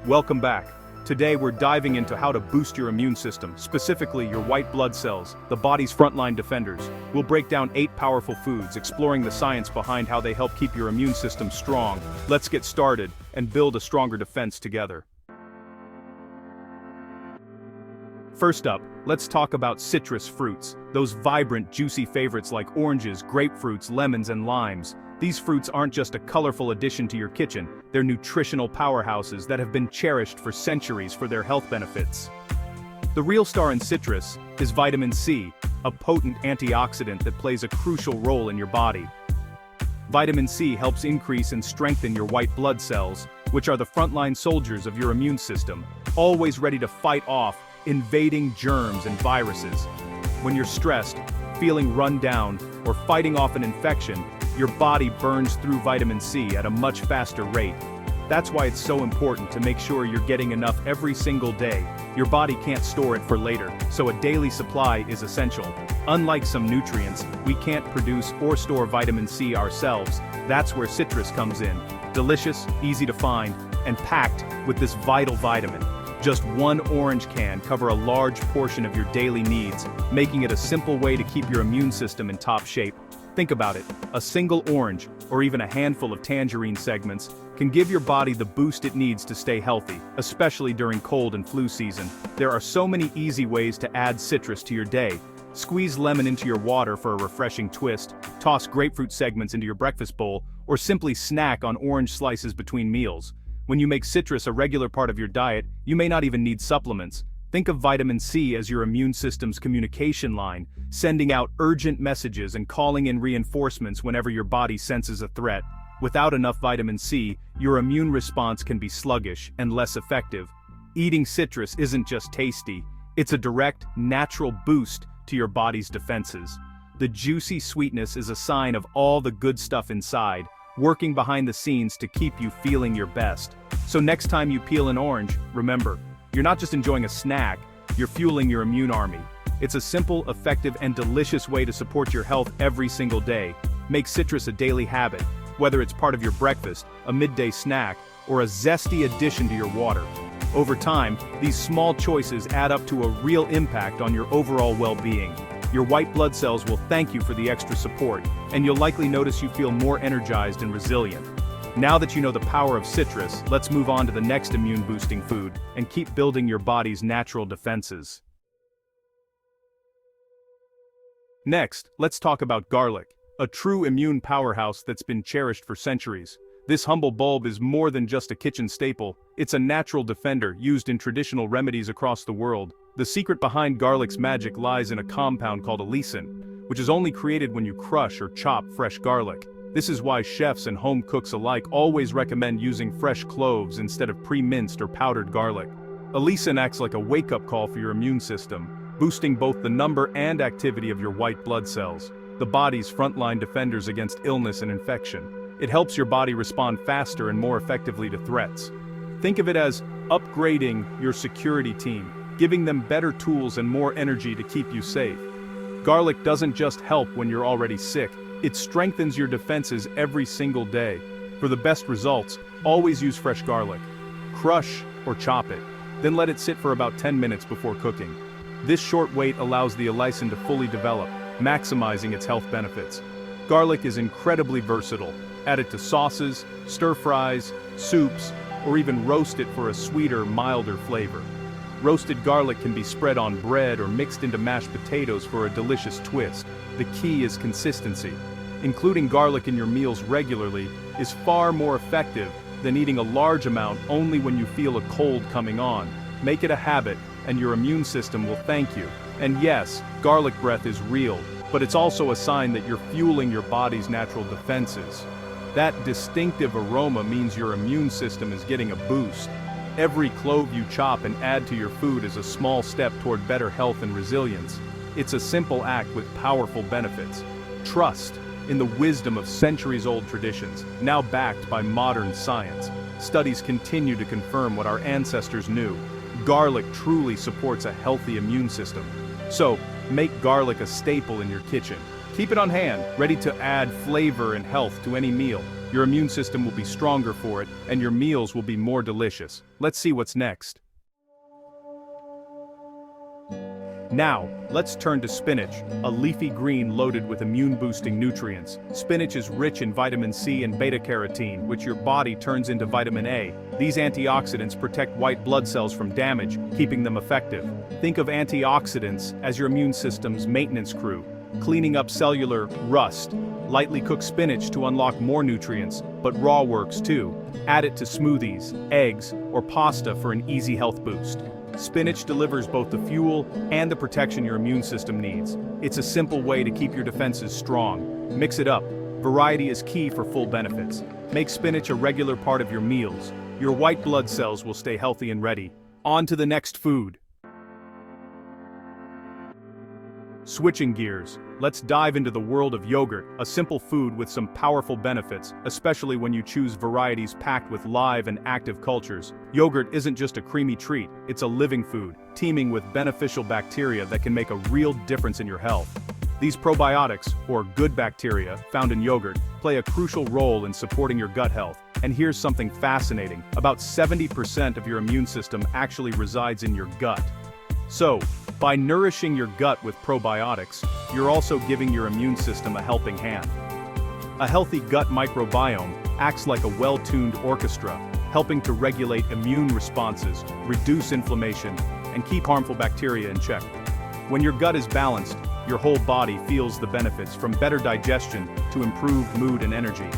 Welcome back. Today we're diving into how to boost your immune system, specifically your white blood cells, the body's frontline defenders. We'll break down 8 powerful foods, exploring the science behind how they help keep your immune system strong. Let's get started and build a stronger defense together. First up, let's talk about citrus fruits, those vibrant, juicy favorites like oranges, grapefruits, lemons, and limes. These fruits aren't just a colorful addition to your kitchen, they're nutritional powerhouses that have been cherished for centuries for their health benefits. The real star in citrus is vitamin C, a potent antioxidant that plays a crucial role in your body. Vitamin C helps increase and strengthen your white blood cells, which are the frontline soldiers of your immune system, always ready to fight off invading germs and viruses. When you're stressed, feeling run down, or fighting off an infection, your body burns through vitamin C at a much faster rate. That's why it's so important to make sure you're getting enough every single day. Your body can't store it for later, so a daily supply is essential. Unlike some nutrients, we can't produce or store vitamin C ourselves. That's where citrus comes in. Delicious, easy to find, and packed with this vital vitamin. Just one orange can cover a large portion of your daily needs, making it a simple way to keep your immune system in top shape. Think about it, a single orange, or even a handful of tangerine segments, can give your body the boost it needs to stay healthy, especially during cold and flu season. There are so many easy ways to add citrus to your day. Squeeze lemon into your water for a refreshing twist, toss grapefruit segments into your breakfast bowl, or simply snack on orange slices between meals. When you make citrus a regular part of your diet, you may not even need supplements. Think of vitamin C as your immune system's communication line, sending out urgent messages and calling in reinforcements whenever your body senses a threat. Without enough vitamin C, your immune response can be sluggish and less effective. Eating citrus isn't just tasty, it's a direct, natural boost to your body's defenses. The juicy sweetness is a sign of all the good stuff inside, working behind the scenes to keep you feeling your best. So next time you peel an orange, remember, you're not just enjoying a snack, you're fueling your immune army. It's a simple, effective, and delicious way to support your health every single day. Make citrus a daily habit, whether it's part of your breakfast, a midday snack, or a zesty addition to your water. Over time, these small choices add up to a real impact on your overall well-being. Your white blood cells will thank you for the extra support, and you'll likely notice you feel more energized and resilient. Now that you know the power of citrus, let's move on to the next immune-boosting food, and keep building your body's natural defenses. Next, let's talk about garlic, a true immune powerhouse that's been cherished for centuries. This humble bulb is more than just a kitchen staple, it's a natural defender used in traditional remedies across the world. The secret behind garlic's magic lies in a compound called allicin, which is only created when you crush or chop fresh garlic. This is why chefs and home cooks alike always recommend using fresh cloves instead of pre-minced or powdered garlic. Allicin acts like a wake-up call for your immune system, boosting both the number and activity of your white blood cells, the body's frontline defenders against illness and infection. It helps your body respond faster and more effectively to threats. Think of it as upgrading your security team, giving them better tools and more energy to keep you safe. Garlic doesn't just help when you're already sick, it strengthens your defenses every single day. For the best results, always use fresh garlic. Crush or chop it, then let it sit for about 10 minutes before cooking. This short wait allows the allicin to fully develop, maximizing its health benefits. Garlic is incredibly versatile. Add it to sauces, stir-fries, soups, or even roast it for a sweeter, milder flavor. Roasted garlic can be spread on bread or mixed into mashed potatoes for a delicious twist. The key is consistency. Including garlic in your meals regularly is far more effective than eating a large amount only when you feel a cold coming on. Make it a habit, and your immune system will thank you. And yes, garlic breath is real, but it's also a sign that you're fueling your body's natural defenses. That distinctive aroma means your immune system is getting a boost. Every clove you chop and add to your food is a small step toward better health and resilience. It's a simple act with powerful benefits. Trust in the wisdom of centuries-old traditions, now backed by modern science. Studies continue to confirm what our ancestors knew. Garlic truly supports a healthy immune system. So, make garlic a staple in your kitchen. Keep it on hand, ready to add flavor and health to any meal. Your immune system will be stronger for it, and your meals will be more delicious. Let's see what's next. Now, let's turn to spinach, a leafy green loaded with immune-boosting nutrients. Spinach is rich in vitamin C and beta-carotene, which your body turns into vitamin A. These antioxidants protect white blood cells from damage, keeping them effective. Think of antioxidants as your immune system's maintenance crew, cleaning up cellular rust. Lightly cook spinach to unlock more nutrients, but raw works too. Add it to smoothies, eggs, or pasta for an easy health boost. Spinach delivers both the fuel and the protection your immune system needs. It's a simple way to keep your defenses strong. Mix it up. Variety is key for full benefits. Make spinach a regular part of your meals. Your white blood cells will stay healthy and ready. On to the next food. Switching gears, let's dive into the world of yogurt, a simple food with some powerful benefits, especially when you choose varieties packed with live and active cultures. Yogurt isn't just a creamy treat, it's a living food, teeming with beneficial bacteria that can make a real difference in your health. These probiotics, or good bacteria, found in yogurt, play a crucial role in supporting your gut health. And here's something fascinating, about 70% of your immune system actually resides in your gut. So, by nourishing your gut with probiotics, you're also giving your immune system a helping hand. A healthy gut microbiome acts like a well-tuned orchestra, helping to regulate immune responses, reduce inflammation, and keep harmful bacteria in check. When your gut is balanced, your whole body feels the benefits, from better digestion to improved mood and energy.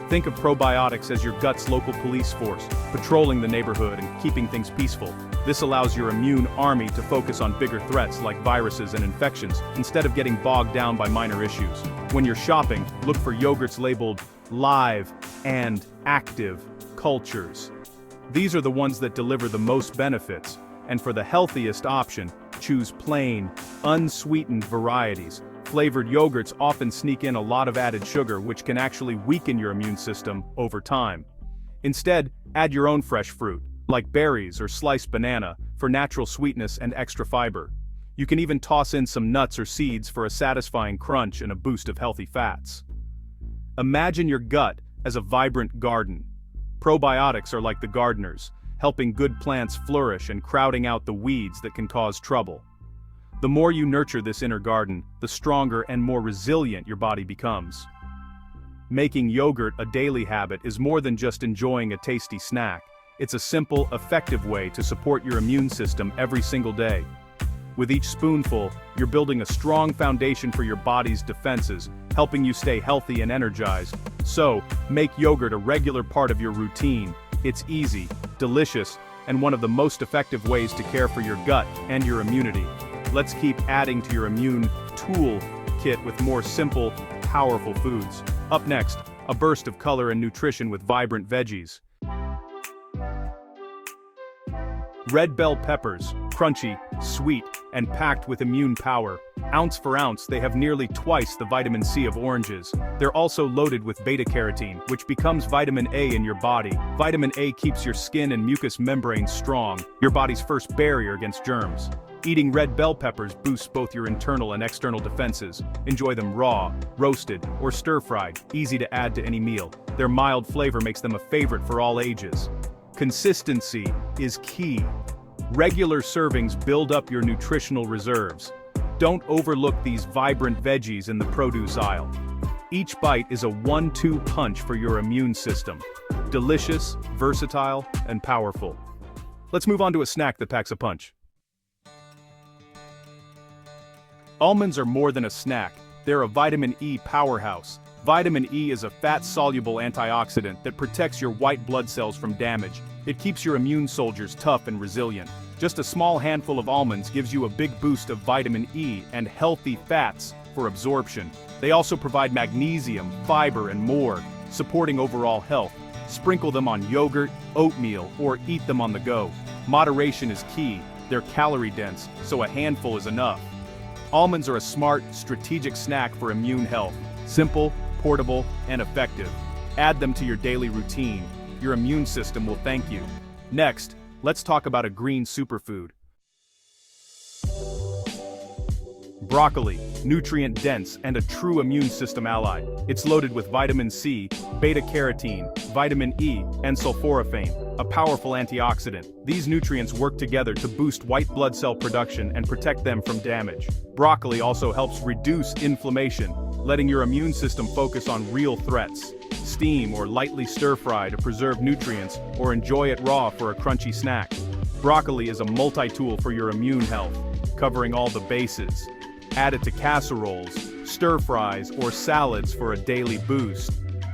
Think of probiotics as your gut's local police force, patrolling the neighborhood and keeping things peaceful. This allows your immune army to focus on bigger threats like viruses and infections, instead of getting bogged down by minor issues. When you're shopping, look for yogurts labeled live and active cultures. These are the ones that deliver the most benefits, and for the healthiest option, choose plain, unsweetened varieties. Flavored yogurts often sneak in a lot of added sugar, which can actually weaken your immune system over time. Instead, add your own fresh fruit, like berries or sliced banana, for natural sweetness and extra fiber. You can even toss in some nuts or seeds for a satisfying crunch and a boost of healthy fats. Imagine your gut as a vibrant garden. Probiotics are like the gardeners, helping good plants flourish and crowding out the weeds that can cause trouble. The more you nurture this inner garden, the stronger and more resilient your body becomes. Making yogurt a daily habit is more than just enjoying a tasty snack. It's a simple, effective way to support your immune system every single day. With each spoonful, you're building a strong foundation for your body's defenses, helping you stay healthy and energized. So, make yogurt a regular part of your routine. It's easy, delicious, and one of the most effective ways to care for your gut and your immunity. Let's keep adding to your immune tool kit with more simple, powerful foods. Up next, a burst of color and nutrition with vibrant veggies. Red bell peppers, crunchy, sweet, and packed with immune power. Ounce for ounce, they have nearly twice the vitamin C of oranges. They're also loaded with beta-carotene, which becomes vitamin A in your body. Vitamin A keeps your skin and mucous membrane strong, your body's first barrier against germs. Eating red bell peppers boosts both your internal and external defenses. Enjoy them raw, roasted, or stir-fried, easy to add to any meal. Their mild flavor makes them a favorite for all ages. Consistency is key. Regular servings build up your nutritional reserves. Don't overlook these vibrant veggies in the produce aisle. Each bite is a 1-2 punch for your immune system. Delicious, versatile, and powerful. Let's move on to a snack that packs a punch. Almonds are more than a snack, they're a vitamin E powerhouse. Vitamin E is a fat-soluble antioxidant that protects your white blood cells from damage. It keeps your immune soldiers tough and resilient. Just a small handful of almonds gives you a big boost of vitamin E and healthy fats for absorption. They also provide magnesium, fiber, and more, supporting overall health. Sprinkle them on yogurt, oatmeal, or eat them on the go. Moderation is key. They're calorie-dense, so a handful is enough. Almonds are a smart, strategic snack for immune health. Simple, portable, and effective. Add them to your daily routine. Your immune system will thank you. Next, let's talk about a green superfood. Broccoli, nutrient-dense, and a true immune system ally. It's loaded with vitamin C, beta-carotene, vitamin E, and sulforaphane, a powerful antioxidant. These nutrients work together to boost white blood cell production and protect them from damage. Broccoli also helps reduce inflammation, letting your immune system focus on real threats. Steam or lightly stir-fry to preserve nutrients, or enjoy it raw for a crunchy snack. Broccoli is a multi-tool for your immune health, covering all the bases. Add it to casseroles, stir-fries, or salads for a daily boost.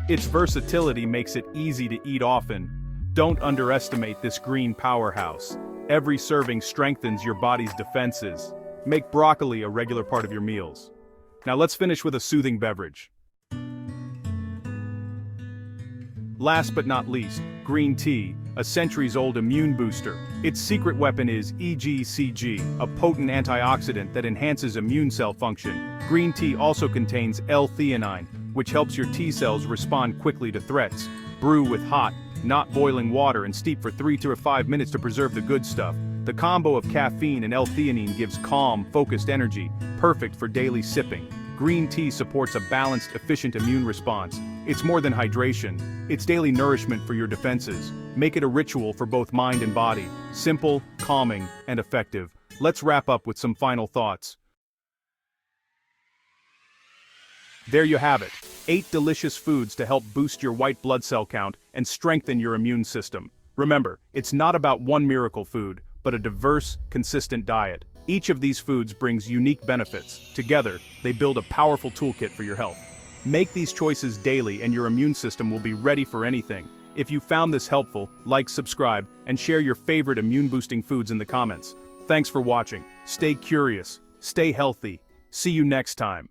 Its versatility makes it easy to eat often. Don't underestimate this green powerhouse. Every serving strengthens your body's defenses. Make broccoli a regular part of your meals. Now let's finish with a soothing beverage. Last but not least, green tea, a centuries-old immune booster. Its secret weapon is EGCG, a potent antioxidant that enhances immune cell function. Green tea also contains L-theanine, which helps your T cells respond quickly to threats. Brew with hot, not boiling water and steep for 3 to 5 minutes to preserve the good stuff. The combo of caffeine and L-theanine gives calm, focused energy, perfect for daily sipping. Green tea supports a balanced, efficient immune response. It's more than hydration, it's daily nourishment for your defenses. Make it a ritual for both mind and body. Simple, calming, and effective. Let's wrap up with some final thoughts. There you have it. 8 delicious foods to help boost your white blood cell count and strengthen your immune system. Remember, it's not about one miracle food, but a diverse, consistent diet. Each of these foods brings unique benefits. Together, they build a powerful toolkit for your health. Make these choices daily and your immune system will be ready for anything. If you found this helpful, like, subscribe, and share your favorite immune-boosting foods in the comments. Thanks for watching. Stay curious, stay healthy. See you next time.